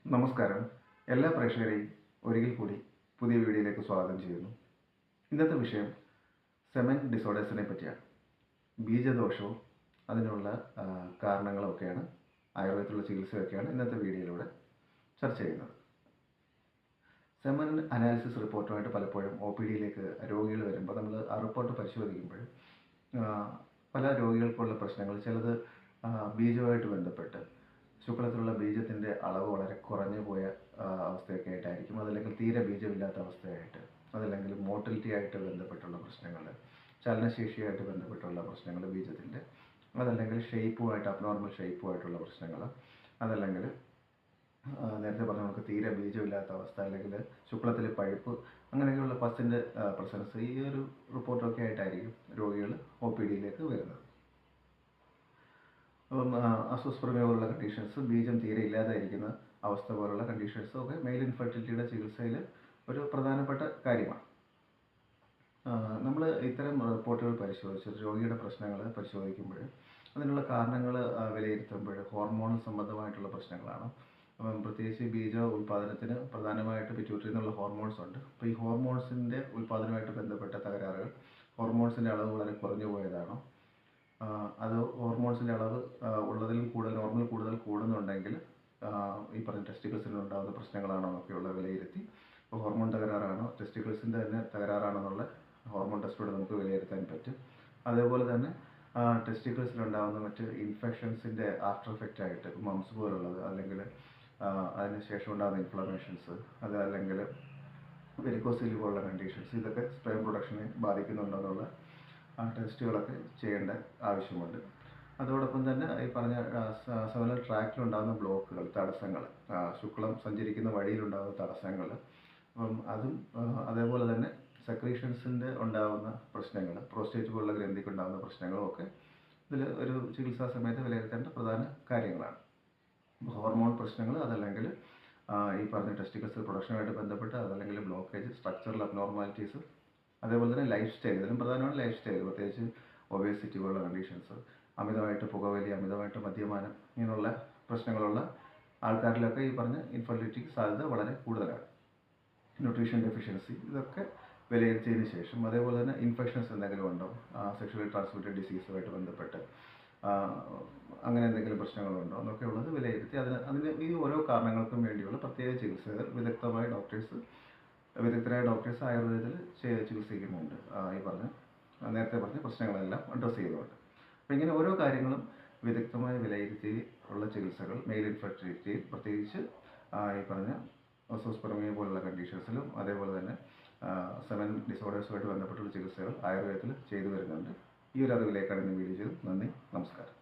നമസ്കാരം. എല്ലാ പ്രേക്ഷകരെയും ഒരിക്കൽ കൂടി പുതിയ വീഡിയോയിലേക്ക് സ്വാഗതം ചെയ്യുന്നു. ഇന്നത്തെ വിഷയം സെമൻ ഡിസോർഡേഴ്സിനെ പറ്റിയാണ്. ബീജദോഷവും അതിനുള്ള കാരണങ്ങളൊക്കെയാണ്, ആയുർവേദത്തിലുള്ള ചികിത്സയൊക്കെയാണ് ഇന്നത്തെ വീഡിയോയിലൂടെ ചർച്ച ചെയ്യുന്നത്. സെമൻ അനാലിസിസ് റിപ്പോർട്ടുമായിട്ട് പലപ്പോഴും OPDയിലേക്ക് രോഗികൾ വരുമ്പോൾ നമ്മൾ ആ റിപ്പോർട്ട് പരിശോധിക്കുമ്പോൾ പല രോഗികൾക്കുള്ള പ്രശ്നങ്ങൾ, ചിലത് ബീജവുമായിട്ട് ബന്ധപ്പെട്ട് ശുക്ലത്തിലുള്ള ബീജത്തിൻ്റെ അളവ് വളരെ കുറഞ്ഞു പോയ അവസ്ഥയൊക്കെ ആയിട്ടായിരിക്കും, അതല്ലെങ്കിൽ തീരെ ബീജമില്ലാത്ത അവസ്ഥയായിട്ട്, അതല്ലെങ്കിൽ മോട്ടിലിറ്റി ആയിട്ട് ബന്ധപ്പെട്ടുള്ള പ്രശ്നങ്ങൾ, ചലനശേഷിയായിട്ട് ബന്ധപ്പെട്ടുള്ള പ്രശ്നങ്ങൾ ബീജത്തിൻ്റെ, അതല്ലെങ്കിൽ ഷേപ്പുമായിട്ട് അബ്നോർമൽ ഷേപ്പുമായിട്ടുള്ള പ്രശ്നങ്ങൾ, അതല്ലെങ്കിൽ നേരത്തെ പറഞ്ഞ നമുക്ക് തീരെ ബീജമില്ലാത്ത അവസ്ഥ, അല്ലെങ്കിൽ ശുക്ലത്തിൽ പഴുപ്പ്, അങ്ങനെയൊക്കെയുള്ള പസിൻ്റെ പ്രസൻസ്, ഈ ഒരു റിപ്പോർട്ടൊക്കെ ആയിട്ടായിരിക്കും രോഗികൾ OPDയിലേക്ക് വരുന്നത്. അപ്പം അസോസ്പെർമിയ പോലുള്ള കണ്ടീഷൻസ്, ബീജം തീരെ ഇല്ലാതായിരിക്കുന്ന അവസ്ഥ പോലുള്ള കണ്ടീഷൻസും ഒക്കെ മെയിൽ ഇൻഫെർട്ടിലിറ്റിയുടെ ചികിത്സയിൽ ഒരു പ്രധാനപ്പെട്ട കാര്യമാണ്. നമ്മൾ ഇത്തരം റിപ്പോർട്ടുകൾ പരിശോധിച്ച് രോഗിയുടെ പ്രശ്നങ്ങൾ പരിശോധിക്കുമ്പോൾ അതിനുള്ള കാരണങ്ങൾ വിലയിരുത്തുമ്പോൾ ഹോർമോൺ സംബന്ധമായിട്ടുള്ള പ്രശ്നങ്ങളാണ്. അപ്പം പ്രത്യേകിച്ച് ബീജ ഉൽപ്പാദനത്തിന് പ്രധാനമായിട്ട് പിറ്റ്യൂട്ടറി എന്നുള്ള ഹോർമോൺസ് ഉണ്ട്. അപ്പോൾ ഈ ഹോർമോൺസിൻ്റെ ഉൽപ്പാദനമായിട്ട് ബന്ധപ്പെട്ട തകരാറുകൾ, ഹോർമോൺസിൻ്റെ അളവ് വളരെ കുറഞ്ഞു പോയതാണോ, അത് ഹോർമോൺസിൻ്റെ അളവ് ഉള്ളതിലും കൂടുതൽ, നോർമൽ കൂടുതൽ കൂടുന്നുണ്ടെങ്കിൽ ഈ പറഞ്ഞ ടെസ്റ്റിക്കിൾസിന് ഉണ്ടാകുന്ന പ്രശ്നങ്ങളാണോ എന്നൊക്കെയുള്ള വിലയിരുത്തി, ഇപ്പോൾ ഹോർമോൺ തകരാറാണോ ടെസ്റ്റിക്കിൾസിൻ്റെ തന്നെ തകരാറാണോ എന്നുള്ള ഹോർമോൺ ടെസ്റ്റിലൂടെ നമുക്ക് വിലയിരുത്താൻ പറ്റും. അതേപോലെ തന്നെ ടെസ്റ്റിക്കിൾസിലുണ്ടാകുന്ന മറ്റ് ഇൻഫെക്ഷൻസിൻ്റെ ആഫ്റ്റർ എഫക്റ്റ് ആയിട്ട് മംസ് പോലുള്ളത്, അല്ലെങ്കിൽ അതിന് ശേഷം ഉണ്ടാകുന്ന ഇൻഫ്ലമേഷൻസ്, അത് അല്ലെങ്കിൽ വെരിക്കോസിൽ പോലുള്ള കണ്ടീഷൻസ്, ഇതൊക്കെ സ്പേം പ്രൊഡക്ഷനെ ബാധിക്കുന്നുണ്ടോ എന്നുള്ള ടെസ്റ്റുകളൊക്കെ ചെയ്യേണ്ട ആവശ്യമുണ്ട്. അതോടൊപ്പം തന്നെ ഈ പറഞ്ഞ സെമിനൽ ട്രാക്റ്റിലുണ്ടാകുന്ന ബ്ലോക്കുകൾ, തടസ്സങ്ങൾ, ശുക്ലം സഞ്ചരിക്കുന്ന വഴിയിലുണ്ടാകുന്ന തടസ്സങ്ങൾ, അപ്പം അതും അതേപോലെ തന്നെ സെക്രീഷൻസിൻ്റെ ഉണ്ടാകുന്ന പ്രശ്നങ്ങൾ, പ്രോസ്റ്റേറ്റ് പോലുള്ള ഗ്രന്ഥിക്ക് ഉണ്ടാകുന്ന പ്രശ്നങ്ങളും ഒക്കെ ഇതിൽ ഒരു ചികിത്സാ സമയത്ത് വിലയിരുത്തേണ്ട പ്രധാന കാര്യങ്ങളാണ്. ഹോർമോൺ പ്രശ്നങ്ങൾ, അതല്ലെങ്കിൽ ഈ പറഞ്ഞ ടെസ്റ്റിക്കൽസ് പ്രൊഡക്ഷനുമായിട്ട് ബന്ധപ്പെട്ട്, അതല്ലെങ്കിൽ ബ്ലോക്കേജ്, സ്ട്രക്ചറൽ അബ്നോർമാലിറ്റീസ്, അതേപോലെ തന്നെ ലൈഫ് സ്റ്റൈൽ, ഇതിലും പ്രധാനമാണ് ലൈഫ് സ്റ്റൈൽ, പ്രത്യേകിച്ച് ഒബേസിറ്റി പോലുള്ള കണ്ടീഷൻസ്, അമിതമായിട്ട് പുകവലി, അമിതമായിട്ട് മദ്യപാനം, ഇങ്ങനെയുള്ള പ്രശ്നങ്ങളുള്ള ആൾക്കാരിലൊക്കെ ഈ പറഞ്ഞ ഇൻഫെർട്ടിലിറ്റിക്ക് സാധ്യത വളരെ കൂടുതലാണ്. ന്യൂട്രീഷൻ ഡെഫിഷ്യൻസി, ഇതൊക്കെ വിലയിരുത്തിയതിന് ശേഷം, അതേപോലെ തന്നെ ഇൻഫെക്ഷൻസ് എന്തെങ്കിലും ഉണ്ടോ, സെക്ഷുവലി ട്രാൻസ്മിറ്റഡ് ഡിസീസുമായിട്ട് ബന്ധപ്പെട്ട് അങ്ങനെ എന്തെങ്കിലും പ്രശ്നങ്ങളുണ്ടോ എന്നൊക്കെ ഉള്ളത് വിലയിരുത്തി അതിന് ഈ ഓരോ കാരണങ്ങൾക്കും വേണ്ടിയുള്ള പ്രത്യേക ചികിത്സകൾ വിദഗ്ധരായ ഡോക്ടേഴ്സ് ആയുർവേദത്തിൽ ചികിത്സിക്കുന്നുണ്ട്. ഈ പറഞ്ഞ നേരത്തെ പറഞ്ഞ പ്രശ്നങ്ങളെല്ലാം അഡ്രസ്സ് ചെയ്തുകൊണ്ട്. അപ്പോൾ ഇങ്ങനെ ഓരോ കാര്യങ്ങളും വിദഗ്ധമായി വിലയിരുത്തി ഉള്ള ചികിത്സകൾ മെയിൽ ഇൻഫെർട്ടിലിറ്റിയിൽ, പ്രത്യേകിച്ച് ഈ പറഞ്ഞ അസോസ്പെർമിയ പോലുള്ള കണ്ടീഷൻസിലും, അതേപോലെ തന്നെ സെമൻ ഡിസോർഡേഴ്സുമായിട്ട് ബന്ധപ്പെട്ടുള്ള ചികിത്സകൾ ആയുർവേദത്തിൽ ചെയ്തു വരുന്നുണ്ട്. ഈ ഒരു അറിവിലേക്കാണ് ഇന്ന് വീഡിയോ ചെയ്തത്. നന്ദി, നമസ്കാരം.